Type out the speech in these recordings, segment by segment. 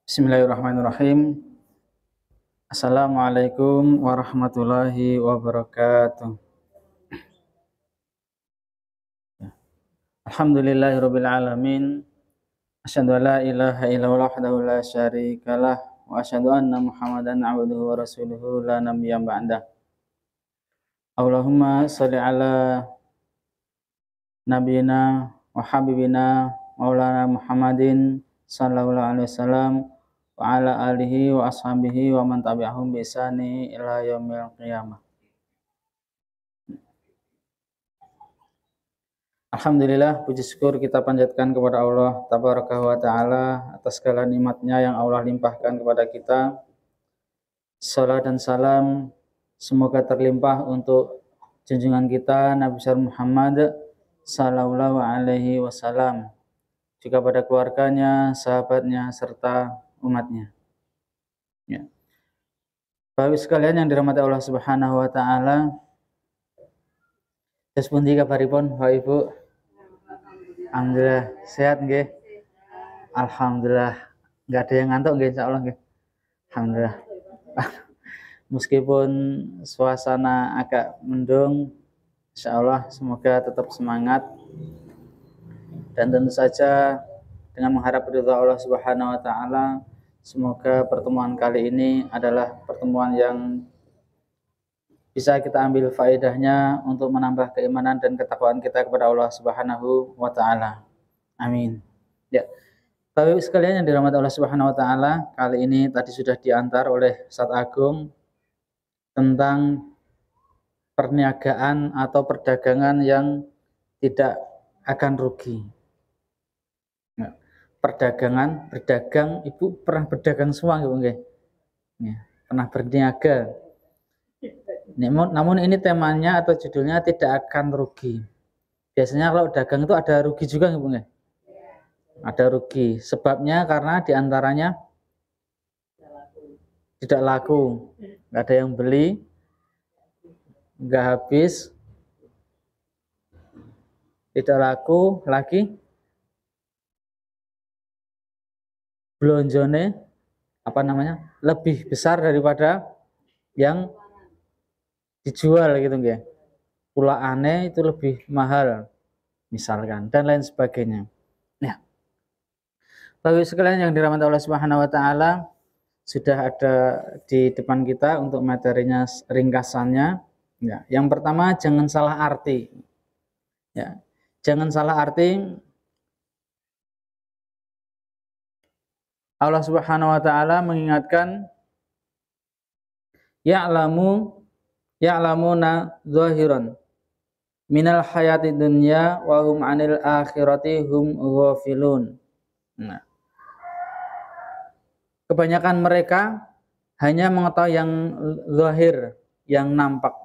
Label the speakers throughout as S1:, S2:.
S1: Bismillahirrahmanirrahim. Assalamualaikum warahmatullahi wabarakatuh. Alhamdulillahirabbil alamin. Asyhadu an la ilaha illallah wahdahu la syarikalah wa asyhadu anna Muhammadan abduhu wa rasuluhu la nabiyya ba'dah. Allahumma shalli ala nabiyyina wa habibina maulana Muhammadin sallallahu alaihi wasallam wa ala alihi wa ashabihi wa man tabi'ahum bi ihsani ila yaumil qiyamah. Alhamdulillah, puji syukur kita panjatkan kepada Allah Tabaraka wa Ta'ala atas segala nikmatnya yang Allah limpahkan kepada kita. Salat dan salam semoga terlimpah untuk junjungan kita Nabi besar Muhammad sallallahu alaihi wasallam, juga pada keluarganya, sahabatnya, serta umatnya. Ya. Bapak sekalian yang dirahmati Allah Subhanahu wa Ta'ala, sepundi kabaripun Bapak Ibu? Alhamdulillah sehat nggih. Alhamdulillah nggak ada yang ngantuk nggih, insyaallah nggih. Alhamdulillah. Meskipun suasana agak mendung, insyaallah semoga tetap semangat dan tentu saja dengan mengharap ridha Allah Subhanahu wa Ta'ala, semoga pertemuan kali ini adalah pertemuan yang bisa kita ambil faedahnya untuk menambah keimanan dan ketakwaan kita kepada Allah Subhanahu wa Ta'ala. Amin. Ya. Bapak Ibu sekalian yang dirahmati Allah Subhanahu wa Ta'ala, kali ini tadi sudah diantar oleh Ustadz Agung tentang perniagaan atau perdagangan yang tidak akan rugi. Ya. Berdagang, Ibu pernah berdagang semua Ibu nggih? Ya, pernah berniaga. Namun ini temanya atau judulnya tidak akan rugi. Biasanya kalau dagang itu ada rugi juga nggak, Bung? Ada rugi. Sebabnya karena diantaranya tidak laku, nggak ada yang beli, nggak habis, tidak laku lagi, belonjone lebih besar daripada yang dijual gitu ya. Pulaane itu lebih mahal misalkan dan lain sebagainya. Nah, Bapak sekalian yang dirahmati Allah Subhanahu wa Ta'ala, sudah ada di depan kita untuk materinya ringkasannya. Ya, yang pertama jangan salah arti. Ya, jangan salah arti. Allah Subhanahu wa Ta'ala mengingatkan ya'lamuna zahiran minal hayati dunya wa hum 'anil akhirati hum ghafilun. Nah, kebanyakan mereka hanya mengetahui yang zahir, yang nampak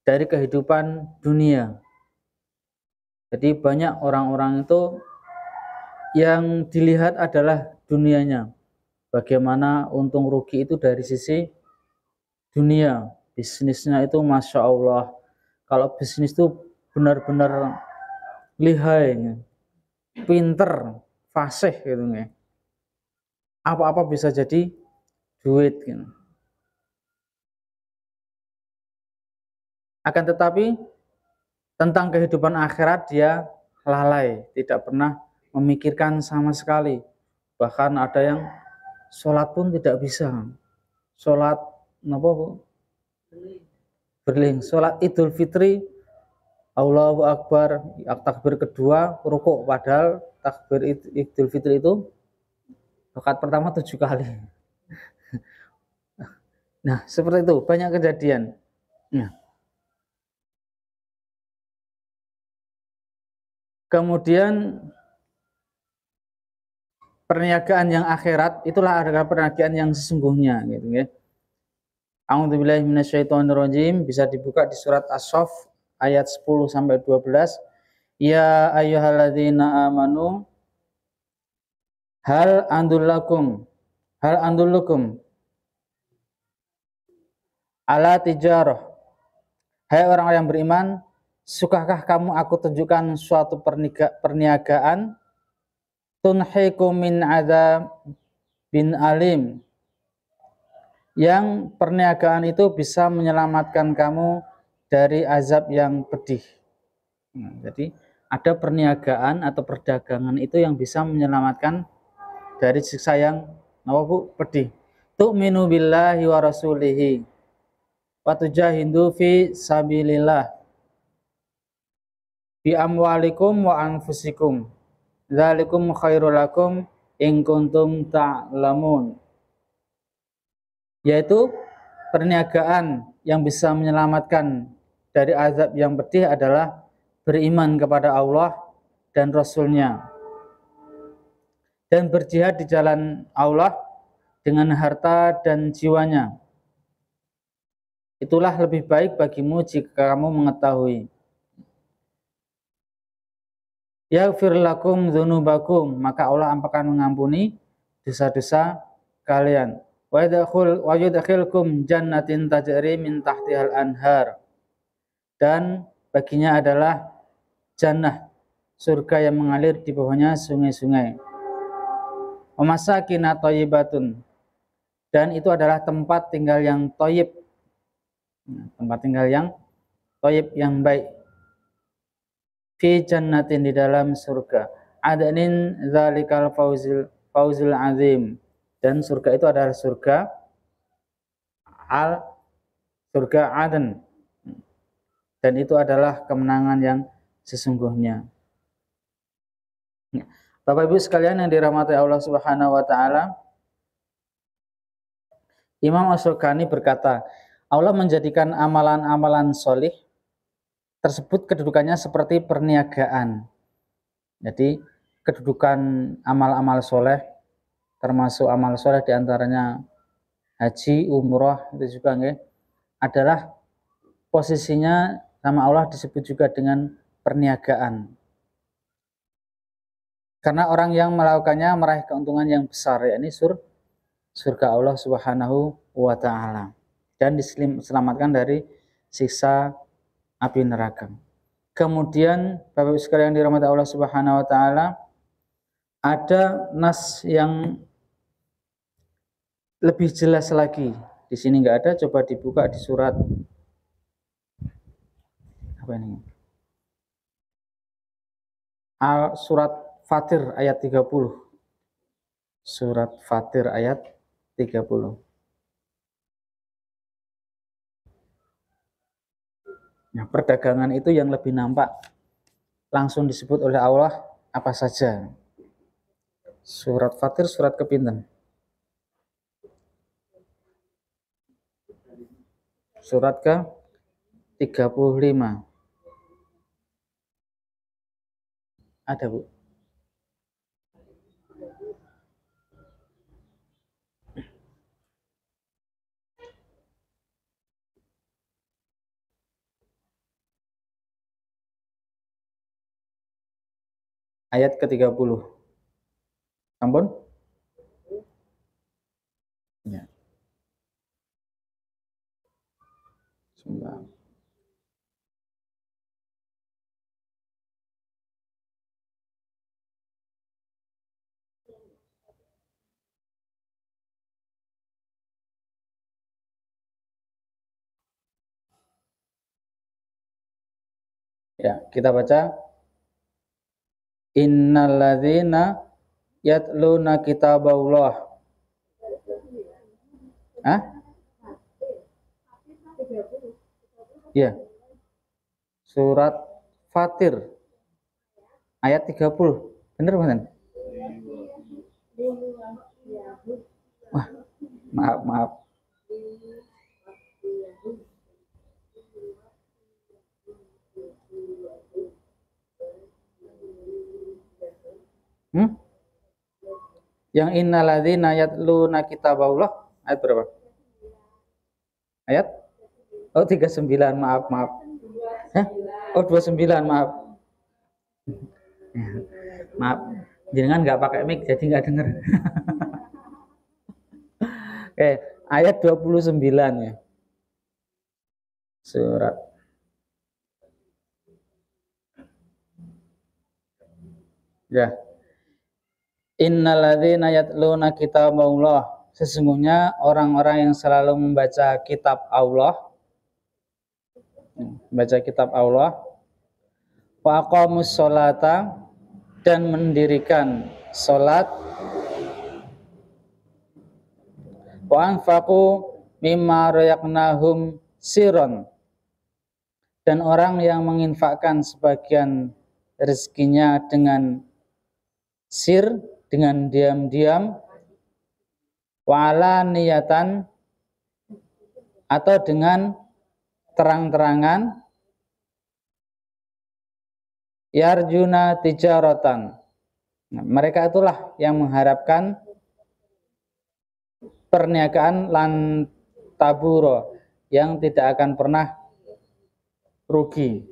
S1: dari kehidupan dunia. Jadi banyak orang-orang itu yang dilihat adalah dunianya. Bagaimana untung rugi itu dari sisi dunia. Bisnisnya itu Masya Allah. Kalau bisnis itu benar-benar lihai, pinter, fasih gitu ya. Apa-apa bisa jadi duit gitu. Akan tetapi tentang kehidupan akhirat dia lalai, tidak pernah memikirkan sama sekali. Bahkan ada yang sholat pun tidak bisa. Sholat berling, sholat Idul Fitri, Allahu Akbar, takbir kedua, rukuk, padahal takbir Idul Fitri itu rakaat pertama 7 kali. Nah, seperti itu, banyak kejadian. Nah, kemudian perniagaan yang akhirat itulah adalah perniagaan yang sesungguhnya gitu ya. A'udzubillahi minasyaitonirrajim, bisa dibuka di surat As-Saff ayat 10 sampai 12. Ya ayyuhalladzina amanu hal andullukum ala tijarah. Hai orang yang beriman, sukakah kamu aku tunjukkan suatu perniagaan tunhikum min bin alim, yang perniagaan itu bisa menyelamatkan kamu dari azab yang pedih. Jadi ada perniagaan atau perdagangan itu yang bisa menyelamatkan dari siksa yang pedih. Tu'minu billahi wa rasulihi wa tujahidu fi sabilillah bi amwalikum wa anfusikum dzalikum khairul lakum in kuntum ta'lamun. Yaitu perniagaan yang bisa menyelamatkan dari azab yang pedih adalah beriman kepada Allah dan Rasul-Nya dan berjihad di jalan Allah dengan harta dan jiwanya. Itulah lebih baik bagimu jika kamu mengetahui. Yaghfir lakum dzunubakum, maka Allah akan mengampuni dosa-dosa kalian. Wa yudkhilkum jannatin tajri min tahtihal anhar, dan baginya adalah jannah, surga yang mengalir di bawahnya sungai-sungai. Wa masakin thayyibatun, dan itu adalah tempat tinggal yang thayyib, tempat tinggal yang thayyib, yang baik. Fi jannatin, di dalam surga. Adnin dzalikal fauzul azim, dan surga itu adalah surga Aden, dan itu adalah kemenangan yang sesungguhnya. Bapak Ibu sekalian yang dirahmati Allah Subhanahu wa taala, Imam Asy-Syaukani berkata, Allah menjadikan amalan-amalan solih tersebut kedudukannya seperti perniagaan. Jadi kedudukan amal-amal soleh, termasuk amal soleh diantaranya haji, umroh, itu juga adalah posisinya sama Allah disebut juga dengan perniagaan. Karena orang yang melakukannya meraih keuntungan yang besar, yakni surga Allah Subhanahu wa taala, dan diselamatkan dari siksa api neraka. Kemudian Bapak Ibu sekalian yang dirahmati Allah Subhanahu wa taala, ada nas yang lebih jelas lagi. Di sini nggak ada, coba dibuka di surat apa ini? Surat Fatir ayat 30. Surat Fatir ayat 30. Nah, perdagangan itu yang lebih nampak langsung disebut oleh Allah apa saja. Surat Fatir surat kepinten? Surat ke 35. Ada, Bu? Ayat ke-30. Ampun? Ya. Sebentar. Ya, kita baca. Innalladzina yatluna kitaballah. Hah? Ya. Surat Fatir ayat 30. Benar bukan? Wah, maaf. Yang innalladzina yatluna kitaballah ayat berapa? Ayat 39, maaf. Hah? 29, maaf. Maaf, jangan nggak pakai mic jadi nggak dengar. Oke, ayat 29 ya. Surat. Ya. Innalladzina yatluna kitaballah, sesungguhnya orang-orang yang selalu membaca kitab Allah, membaca kitab Allah, wa aqamus sholata, dan mendirikan salat, wa anfaqu mimma razaqnahum sirron, dan orang yang menginfakkan sebagian rezekinya dengan sir, dengan diam-diam, wa'ala niyatan, atau dengan terang-terangan, yarjuna tijaratan. Nah, mereka itulah yang mengharapkan perniagaan lan taburo, yang tidak akan pernah rugi.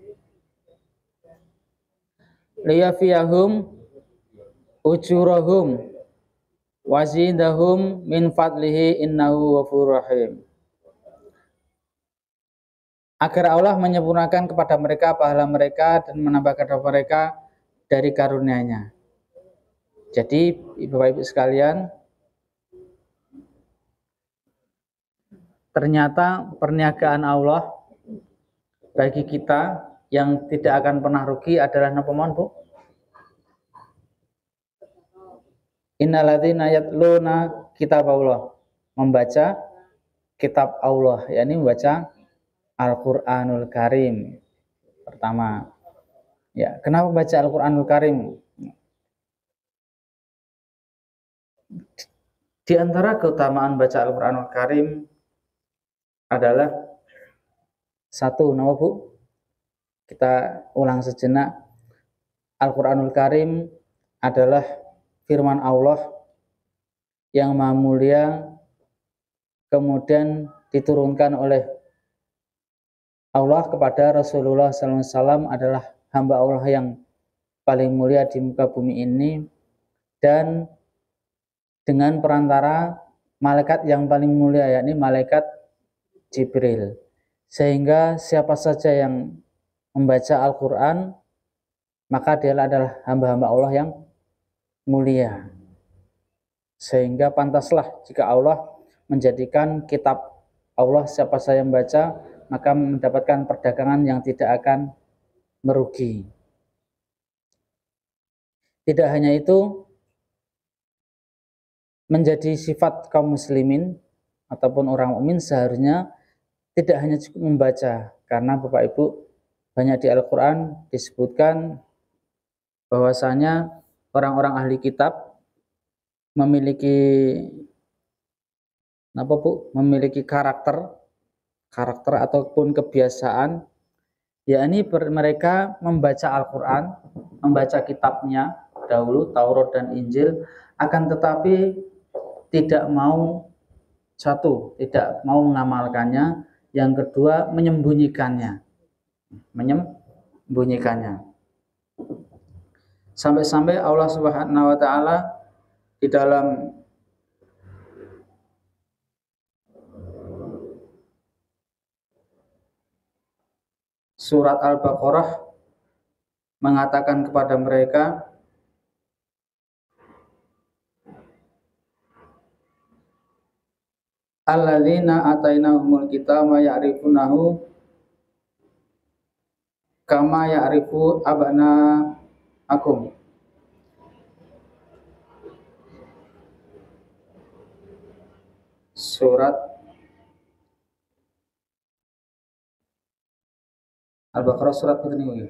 S1: Liyafiyahum ujurahum wazidahum min fadlihi innahu ghafurur rahim. Agar Allah menyempurnakan kepada mereka pahala mereka dan menambah kepada mereka dari karunia-Nya. Jadi Bapak Ibu sekalian, ternyata perniagaan Allah bagi kita yang tidak akan pernah rugi adalah napa mawon, Bu? Innalladzina yatluna kitaballah, membaca kitab Allah, yakni membaca Al-Qur'anul Karim. Pertama, ya, kenapa baca Al-Qur'anul Karim? Di antara keutamaan baca Al-Qur'anul Karim adalah satu, nama Bu? Kita ulang sejenak. Al-Qur'anul Karim adalah firman Allah yang maha mulia, kemudian diturunkan oleh Allah kepada Rasulullah SAW, adalah hamba Allah yang paling mulia di muka bumi ini, dan dengan perantara malaikat yang paling mulia, yakni malaikat Jibril. Sehingga siapa saja yang membaca Al-Quran, maka dia adalah hamba-hamba Allah yang mulia. Sehingga pantaslah jika Allah menjadikan kitab Allah, siapa saja yang membaca, maka mendapatkan perdagangan yang tidak akan merugi. Tidak hanya itu, menjadi sifat kaum muslimin ataupun orang mukmin seharusnya tidak hanya cukup membaca, karena Bapak Ibu, banyak di Al-Quran disebutkan bahwasanya orang-orang ahli kitab memiliki memiliki karakter ataupun kebiasaan, yakni mereka membaca Al-Quran, membaca kitabnya dahulu, Taurat dan Injil, akan tetapi tidak mau mengamalkannya, yang kedua menyembunyikannya. Sampai-sampai Allah Subhanahu wa taala di dalam surat Al-Baqarah mengatakan kepada mereka, alladzina atainahumul kitaba ya'rifunahu kama ya'rifu abna'akum. Surat Al-Baqarah surat ini.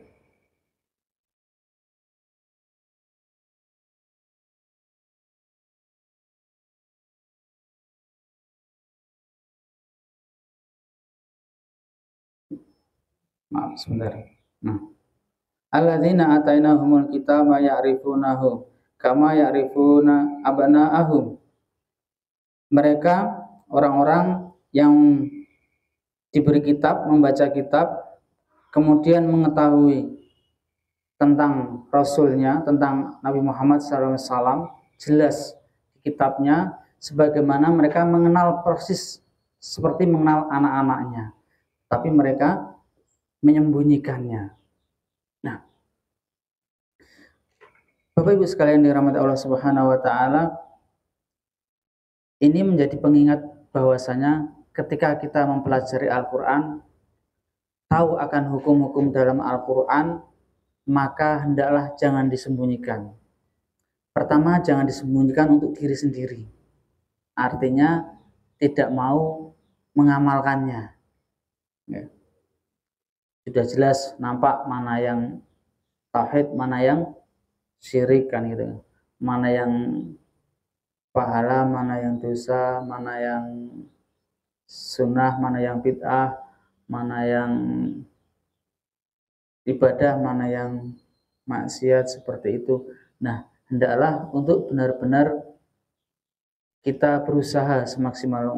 S1: Maaf sebentar. Alladzina atainahumul kitaba ya'rifunahu kama ya'rifuna abna'ahum. Mereka orang-orang yang diberi kitab, membaca kitab, kemudian mengetahui tentang Rasulnya, tentang Nabi Muhammad SAW, jelas di kitabnya, sebagaimana mereka mengenal persis seperti mengenal anak-anaknya, tapi mereka menyembunyikannya. Nah, Bapak Ibu sekalian dirahmati Allah Subhanahu wa taala, ini menjadi pengingat bahwasanya ketika kita mempelajari Al-Qur'an, tahu akan hukum-hukum dalam Al-Qur'an, maka hendaklah jangan disembunyikan. Pertama, jangan disembunyikan untuk diri sendiri. Artinya tidak mau mengamalkannya. Ya. Sudah jelas nampak mana yang tauhid, mana yang syirik kan gitu. Mana yang pahala, mana yang dosa, mana yang sunnah, mana yang bid'ah, mana yang ibadah, mana yang maksiat, seperti itu. Nah, hendaklah untuk benar-benar kita berusaha semaksimal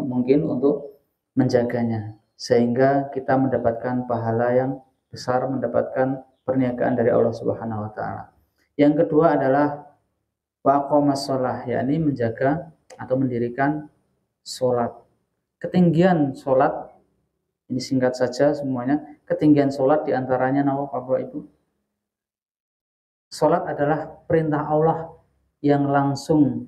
S1: mungkin untuk menjaganya, sehingga kita mendapatkan pahala yang besar, mendapatkan perniagaan dari Allah Subhanahu wa taala. Yang kedua adalah waqamas shalah, yakni menjaga atau mendirikan sholat. Ketinggian sholat, ini singkat saja semuanya, ketinggian sholat diantaranya Bapak Ibu, sholat adalah perintah Allah yang langsung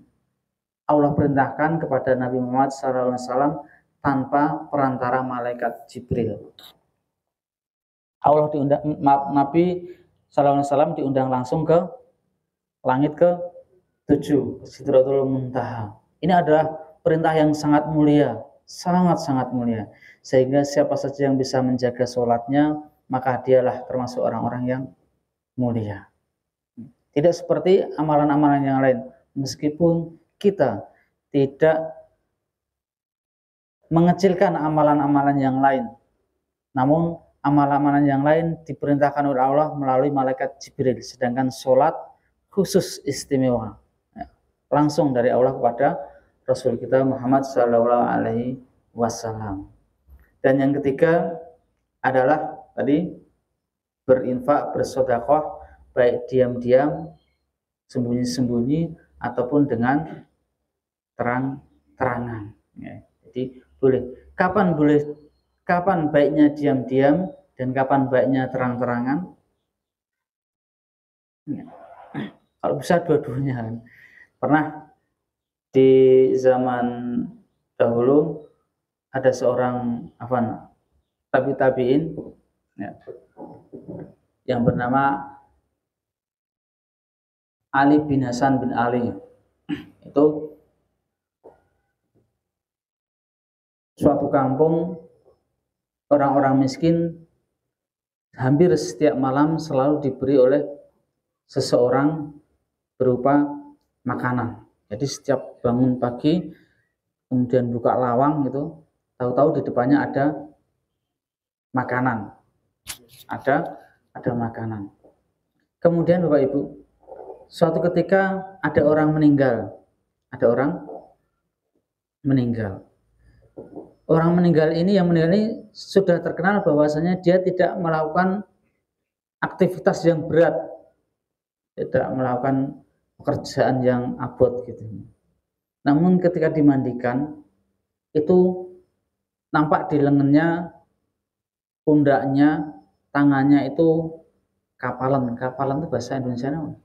S1: Allah perintahkan kepada Nabi Muhammad SAW tanpa perantara malaikat Jibril. Allah diundang, Nabi SAW diundang langsung ke langit ke-7, Sidratul Muntaha. Ini adalah perintah yang sangat mulia, sangat-sangat mulia. Sehingga siapa saja yang bisa menjaga sholatnya, maka dialah termasuk orang-orang yang mulia. Tidak seperti amalan-amalan yang lain. Meskipun kita tidak mengecilkan amalan-amalan yang lain, namun amalan-amalan yang lain diperintahkan oleh Allah melalui malaikat Jibril, sedangkan sholat khusus istimewa, langsung dari Allah kepada Rasul kita Muhammad SAW. Dan yang ketiga adalah tadi berinfak, bersedekah, baik diam-diam, sembunyi-sembunyi, ataupun dengan terang-terangan. Ya, jadi kapan baiknya diam-diam dan kapan baiknya terang-terangan? Ya. Kalau bisa dua-duanya kan. Pernah di zaman dahulu ada seorang tabi'in ya, yang bernama Ali bin Hasan bin Ali. Itu suatu kampung orang-orang miskin hampir setiap malam selalu diberi oleh seseorang berupa makanan. Jadi setiap bangun pagi kemudian buka lawang gitu, tahu-tahu di depannya ada makanan. Ada makanan. Kemudian Bapak Ibu, suatu ketika ada orang meninggal. Orang meninggal ini sudah terkenal bahwasanya dia tidak melakukan aktivitas yang berat, tidak melakukan pekerjaan yang abot gitu. Namun ketika dimandikan, itu nampak di lengannya, pundaknya, tangannya itu kapalan. Kapalan itu bahasa Indonesia apa?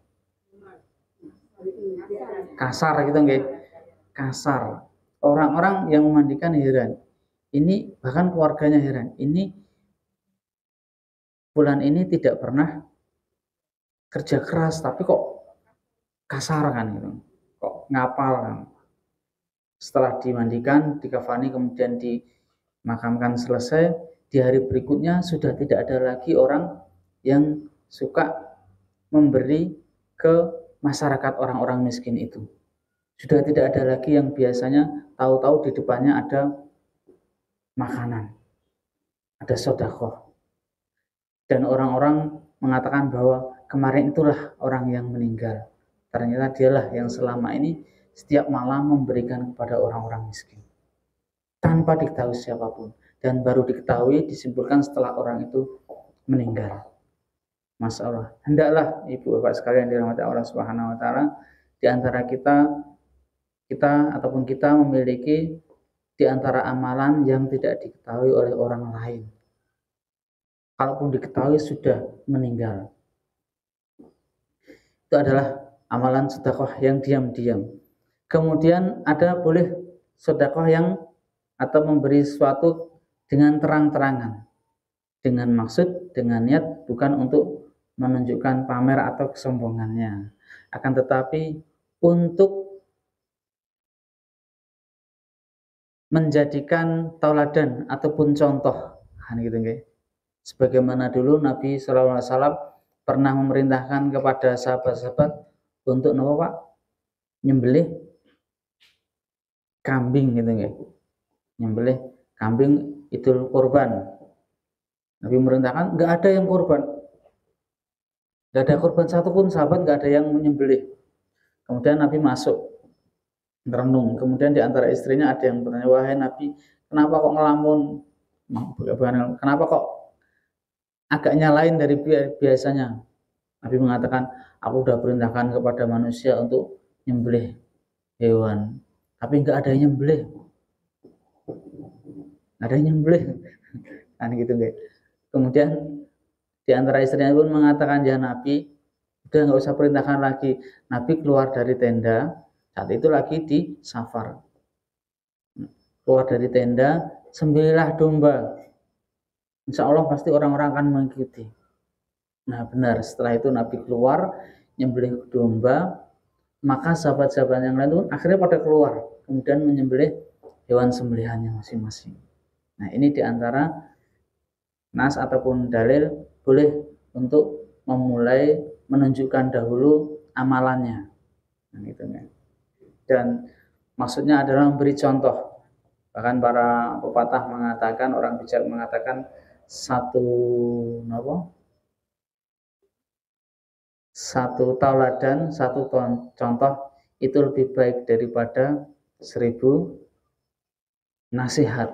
S1: Kasar gitu nggih. Kasar. Orang-orang yang memandikan heran. Ini bahkan keluarganya heran. Ini bulan ini tidak pernah kerja keras, tapi kok kasar kan gitu. Kok ngapal kan. Setelah dimandikan, dikafani, kemudian dimakamkan selesai, di hari berikutnya sudah tidak ada lagi orang yang suka memberi ke masyarakat orang-orang miskin itu. Sudah tidak ada lagi yang biasanya tahu-tahu di depannya ada makanan, ada sedekah. Dan orang-orang mengatakan bahwa kemarin itulah orang yang meninggal. Ternyata dialah yang selama ini setiap malam memberikan kepada orang-orang miskin. Tanpa diketahui siapapun. Dan baru diketahui, disimpulkan setelah orang itu meninggal. Masya Allah. Hendaklah Ibu Bapak sekalian dirahmati Allah Subhanahu wa taala, di antara kita ataupun kita memiliki di antara amalan yang tidak diketahui oleh orang lain. Kalaupun diketahui sudah meninggal. itu adalah amalan sedekah yang diam-diam. Kemudian ada boleh sedekah yang atau memberi sesuatu dengan terang-terangan, dengan maksud, dengan niat bukan untuk menunjukkan pamer atau kesombongannya, akan tetapi untuk menjadikan tauladan ataupun contoh, gitu nggih. Sebagaimana dulu Nabi SAW pernah memerintahkan kepada sahabat-sahabat untuk napa Pak? Nyembelih kambing gitu nggih. Nyembelih kambing Idul Kurban. Nabi memerintahkan nggak ada yang kurban. Nggak ada kurban satupun sahabat, nggak ada yang menyembelih. Kemudian Nabi masuk merenung. Kemudian di antara istrinya ada yang bertanya, wahai Nabi, kenapa kok ngelamun? Kenapa kok agaknya lain dari biasanya? Nabi mengatakan, aku sudah perintahkan kepada manusia untuk nyembelih hewan, tapi nggak ada yang nyembelih. Ada yang nyembelih. Kan gitu nggak? Kemudian di antara istrinya pun mengatakan, ya Nabi, udah nggak usah perintahkan lagi. Nabi keluar dari tenda, saat itu lagi di safar. Keluar dari tenda, sembelihlah domba. Insya Allah pasti orang-orang akan mengikuti. Nah benar, setelah itu Nabi keluar, nyembelih domba, maka sahabat-sahabat yang lain pun akhirnya pada keluar, kemudian menyembelih hewan sembelihannya masing-masing. Nah ini diantara nas ataupun dalil boleh untuk memulai menunjukkan dahulu amalannya. Nah, gitu kan. Dan maksudnya adalah memberi contoh. Bahkan para pepatah mengatakan, orang bijak mengatakan satu tauladan, satu contoh itu lebih baik daripada 1000 nasihat.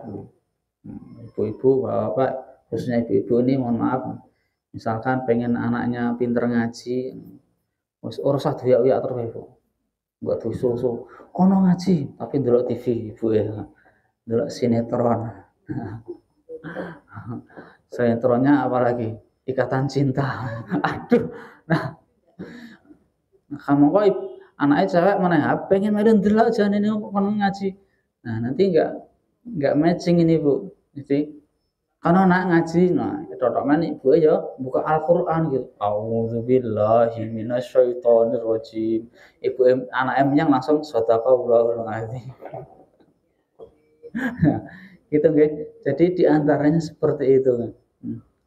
S1: Ibu-ibu, bapak-bapak, khususnya ibu-ibu ini mohon maaf, misalkan pengen anaknya pinter ngaji, urus satu ya terus ibu, buat susu, kono ngaji, tapi ndelok TV ibu ya, ndelok sinetron. Sinetronnya apalagi Ikatan Cinta. Aduh, nah kamu kok anaknya cewek mana ya, pengen main ndelok jangan ini kono ngaji. Nah nanti nggak matching ini bu, jadi karena anak ngaji, nah totokan ibu ya buka Al-Quran gitu. A'udzubillahi minasyaitonirrajim. Ibu anak yang langsung shadaqallahul azim. Gitu nggih. Jadi diantaranya seperti itu.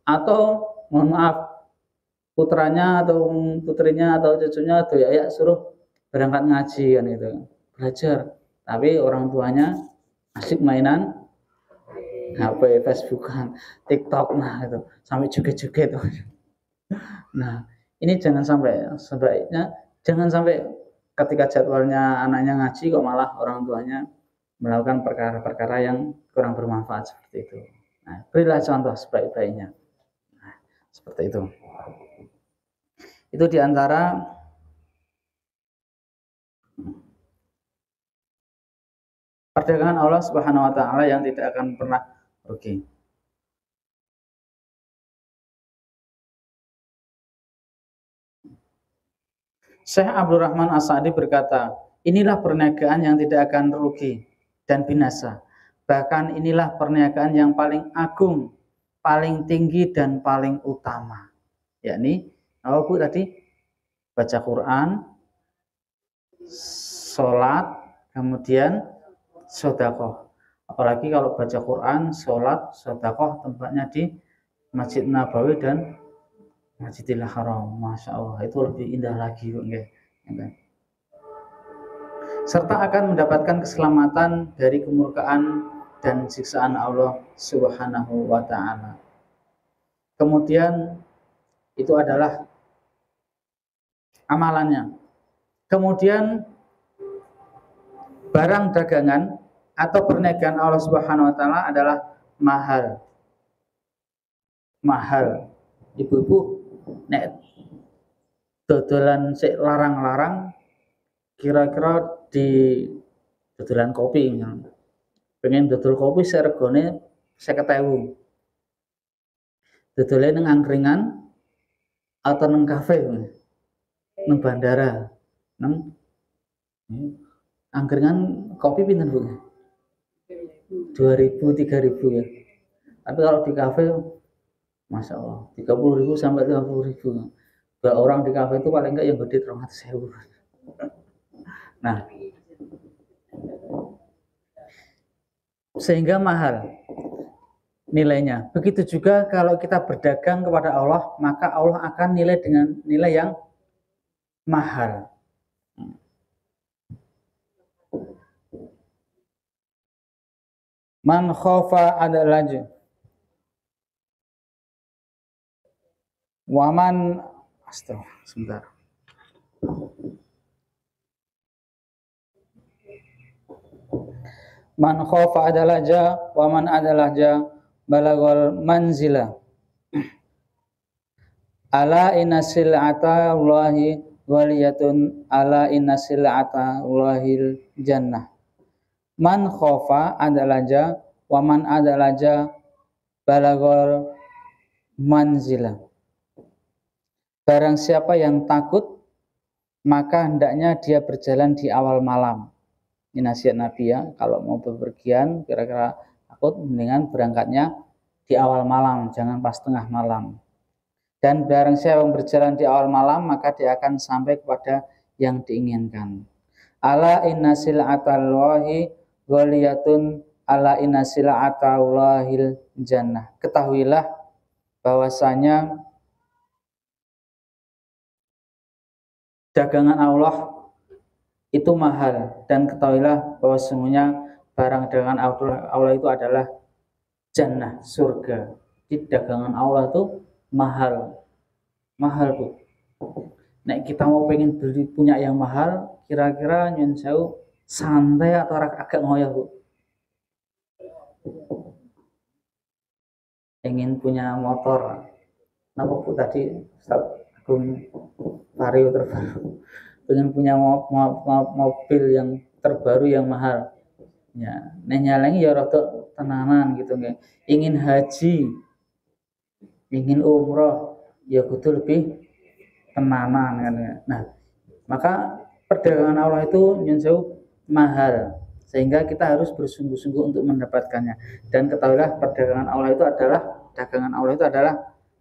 S1: Atau mohon maaf, putranya atau putrinya atau cucunya tuh ya suruh berangkat ngaji kan gitu, belajar. Tapi orang tuanya asik mainan HP, Facebookan, TikTok, nah itu sampai joget-joget. Nah ini jangan sampai, sebaiknya jangan sampai ketika jadwalnya anaknya ngaji kok malah orang tuanya melakukan perkara-perkara yang kurang bermanfaat seperti itu. Nah, berilah contoh sebaik-baiknya. Nah, seperti itu. Itu diantara perdagangan Allah Subhanahu Wa Taala yang tidak akan pernah rugi. Syekh Abdul Rahman As-Sa'di berkata, inilah perniagaan yang tidak akan rugi dan binasa. Bahkan inilah perniagaan yang paling agung, paling tinggi dan paling utama. Yakni, apa Bu tadi? Baca Quran, sholat, kemudian sedekah. Apalagi kalau baca Quran, sholat, sedekah tempatnya di Masjid Nabawi dan Masjidil Haram. Masya Allah, itu lebih indah lagi. Serta akan mendapatkan keselamatan dari kemurkaan dan siksaan Allah Subhanahu wa Ta'ala. Kemudian itu adalah amalannya. Kemudian barang dagangan atau perniagaan Allah Subhanahu wa Ta'ala adalah mahal. Mahal. Ibu-ibu nek dodolan sik larang-larang, kira-kira di dodolan kopi misalnya. Pengen dodol kopi regane 50.000. Dodole ning angkringan atau nang kafe. nang bandara nang angkringan kopi pinten Bu? 2.000 3.000 ya. Tapi kalau di kafe Masya Allah 30.000 sampai 50.000. Dua orang di kafe itu paling enggak yang gede 300.000. Nah, sehingga mahal nilainya. Begitu juga kalau kita berdagang kepada Allah, maka Allah akan nilai dengan nilai yang mahal. Man khofa adalaj waman sebentar. Man khofa adalaja waman adalaja balagol manzila ala inna sil'ata Allahi waliyatun ala inna sil'ata Allahil jannah. Man khofa adalaja wa man adalaja balagol manzila. Barang siapa yang takut, maka hendaknya dia berjalan di awal malam. Ini nasihat Nabi ya, kalau mau bepergian kira-kira takut, mendingan berangkatnya di awal malam, jangan pas tengah malam. Dan barang siapa yang berjalan di awal malam, maka dia akan sampai kepada yang diinginkan. Ala inna sil'atallahi ghaliyatun ala inna sil'atallahil jannah. Ketahuilah bahwasanya dagangan Allah itu mahal, dan ketahuilah bahwa sesungguhnya barang dagangan Allah itu adalah jannah, surga. Jadi dagangan Allah itu mahal Bu. Nek kita mau pengen beli punya yang mahal, kira-kira nyun sewu santai atau agak ngoyo Bu? Ingin punya motor, kenapa Bu tadi Ustaz Agung Vario terbaru, pengen punya mobil yang terbaru yang mahal. Ya, nek nyalengi ya rada tenanan gitu nggih. Ingin haji, ingin umroh, ya kudu lebih tenanan kan ya. Nah, maka perdagangan Allah itu nyun sewu mahal, sehingga kita harus bersungguh-sungguh untuk mendapatkannya. Dan ketahuilah perdagangan Allah itu adalah dagangan Allah itu adalah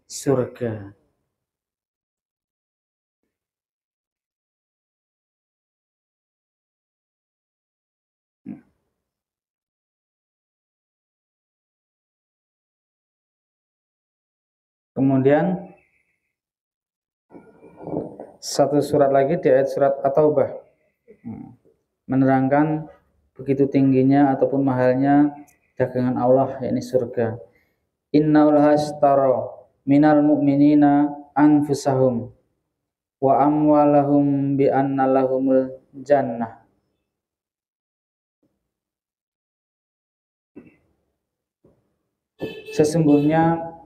S1: surga. Kemudian satu surat lagi di ayat surat At-Taubah menerangkan begitu tingginya ataupun mahalnya dagangan Allah, yakni surga. Innaul hastara minal mu'minina anfusahum wa amwalahum bi anna lahumul jannah. Sesungguhnya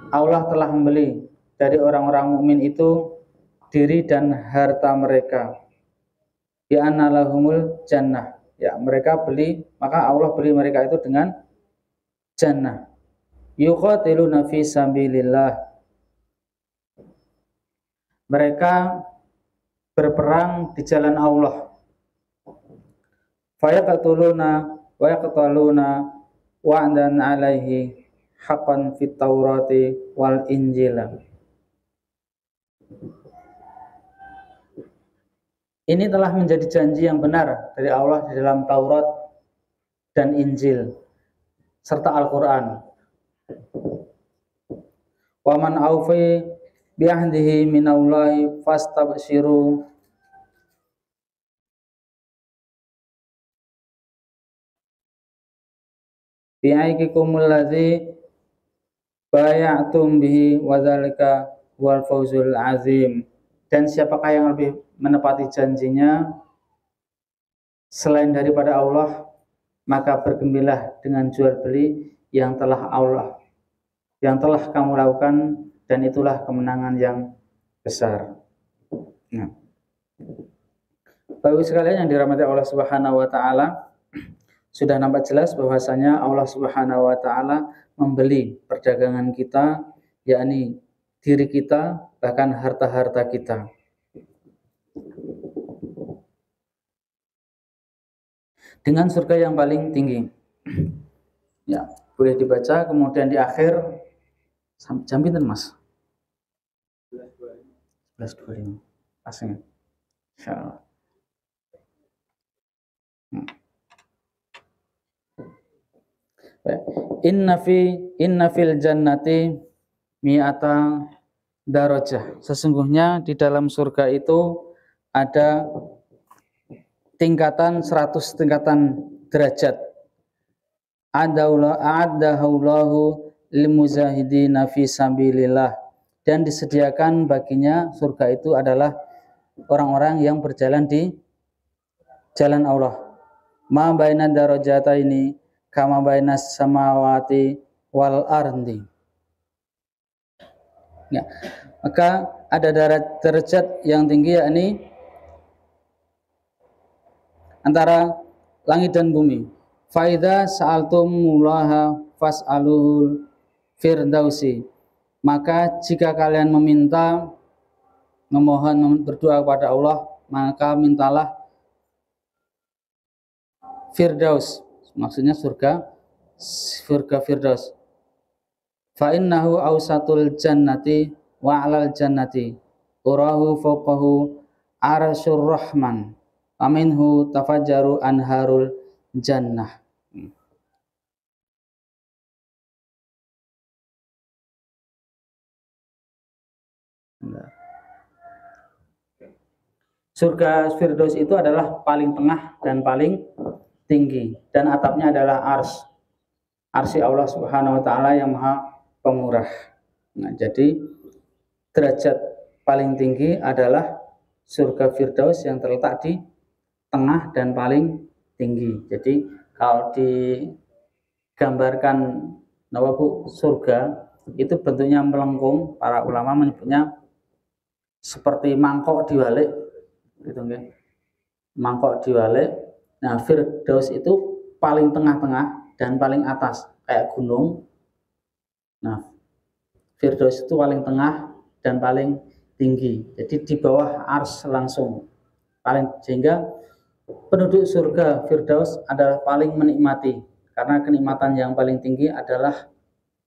S1: Allah telah membeli dari orang-orang mukmin itu diri dan harta mereka. Bi anna lahumul jannah. Ya, mereka beli, maka Allah beli mereka itu dengan jannah. Yuqatiluna fi sabilillah. Mereka berperang di jalan Allah. Fayaqtuluna wa yaqtaluna wa'dan 'alaihi haqqan fit Taurati wal Injil. Ini telah menjadi janji yang benar dari Allah di dalam Taurat dan Injil serta Al-Qur'an. Wa man aufi bi ahdihi minallahi fastabshiru bi aikikumul ladzi bay'atum bihi wa dzalika wal fawzul azim. Dan siapakah yang lebih menepati janjinya selain daripada Allah, maka bergembiralah dengan jual beli yang telah kamu lakukan, dan itulah kemenangan yang besar. Nah, Bapak Ibu sekalian yang dirahmati Allah Subhanahu wa taala, sudah nampak jelas bahwasanya Allah Subhanahu wa taala membeli perdagangan kita, yakni diri kita, bahkan harta-harta kita. dengan surga yang paling tinggi. Ya, boleh dibaca. Kemudian di akhir jam pinten Mas? 11.25. Asing. Insyaallah. Inna fil jannati mi'ata darajah. Sesungguhnya di dalam surga itu ada tingkatan 100 tingkatan derajat. A'adahullahu limuzahidina fi sabilillah, dan disediakan baginya surga itu adalah orang-orang yang berjalan di jalan Allah. Ma baina darajataini kama bainas samawati wal ardi. Ya, maka ada derajat yang tinggi, yakni antara langit dan bumi. Faida sa'altumulaha fas'aluhul firdausi. Maka jika kalian memohon berdoa kepada Allah, maka mintalah Firdaus, maksudnya surga Firdaus. Fa innahu awsatul jannati wa 'alal jannati urahu fawqahu arsyur rahman wa minhu tafajjaru anharul jannah. Surga Firdaus itu adalah paling tengah dan paling tinggi, dan atapnya adalah arsy Allah Subhanahu wa taala yang Maha Pemurah. Nah, jadi derajat paling tinggi adalah surga Firdaus yang terletak di tengah dan paling tinggi. Jadi kalau digambarkan surga itu bentuknya melengkung, para ulama menyebutnya seperti mangkok diwalik gitu nggih. Mangkok diwalik. Nah, Firdaus itu paling tengah-tengah dan paling atas kayak gunung. Nah, Firdaus itu paling tengah dan paling tinggi. Jadi di bawah ars langsung. Sehingga penduduk surga Firdaus adalah paling menikmati, karena kenikmatan yang paling tinggi adalah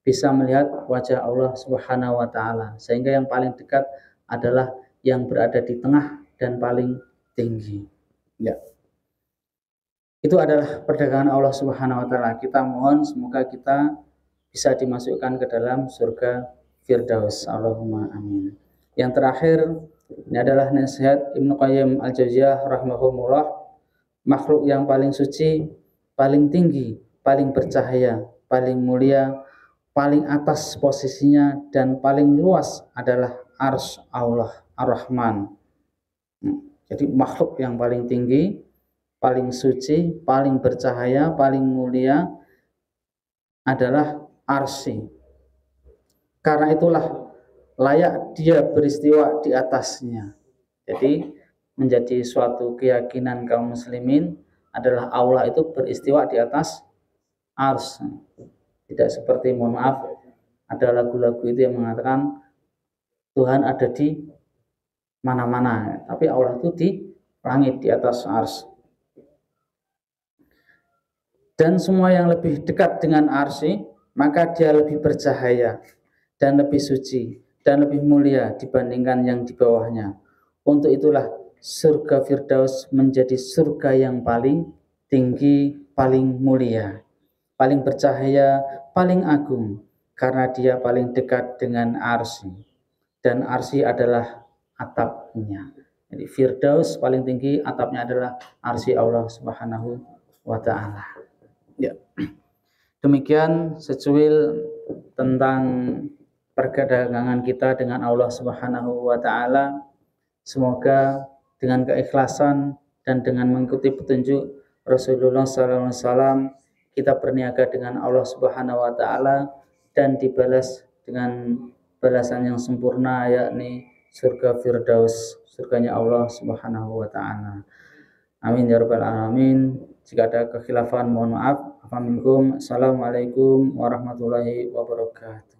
S1: bisa melihat wajah Allah Subhanahu wa taala. Sehingga yang paling dekat adalah yang berada di tengah dan paling tinggi. Ya. Itu adalah perdagangan Allah Subhanahu wa taala. Kita mohon semoga kita bisa dimasukkan ke dalam surga Firdaus. Allahumma amin. Yang terakhir, ini adalah nasihat Ibnu Qayyim Al-Jauziyah rahimahullah. Makhluk yang paling suci, paling tinggi, paling bercahaya, paling mulia, paling atas posisinya, dan paling luas adalah arsy Allah Ar-Rahman. Jadi makhluk yang paling tinggi, paling suci, paling bercahaya, paling mulia adalah arsy. Karena itulah layak dia beristiwa di atasnya. Jadi menjadi suatu keyakinan kaum muslimin adalah Allah itu beristiwa di atas ars. Tidak seperti, mohon maaf, ada lagu-lagu itu yang mengatakan Tuhan ada di mana-mana, tapi Allah itu di langit, di atas ars. Dan semua yang lebih dekat dengan arsy, maka dia lebih bercahaya dan lebih suci dan lebih mulia dibandingkan yang di bawahnya. Untuk itulah surga Firdaus menjadi surga yang paling tinggi, paling mulia, paling bercahaya, paling agung, karena dia paling dekat dengan arsy, dan arsy adalah atapnya. Jadi Firdaus paling tinggi, atapnya adalah arsy Allah Subhanahu wa taala. Ya. Demikian secuil tentang perdagangan kita dengan Allah Subhanahu wa taala. Semoga dengan keikhlasan dan dengan mengikuti petunjuk Rasulullah SAW kita berniaga dengan Allah Subhanahu wa taala dan dibalas dengan balasan yang sempurna, yakni surga Firdaus, surganya Allah Subhanahu wa taala. Amin ya rabbal alamin. Jika ada kekhilafan mohon maaf. Assalamualaikum warahmatullahi wabarakatuh.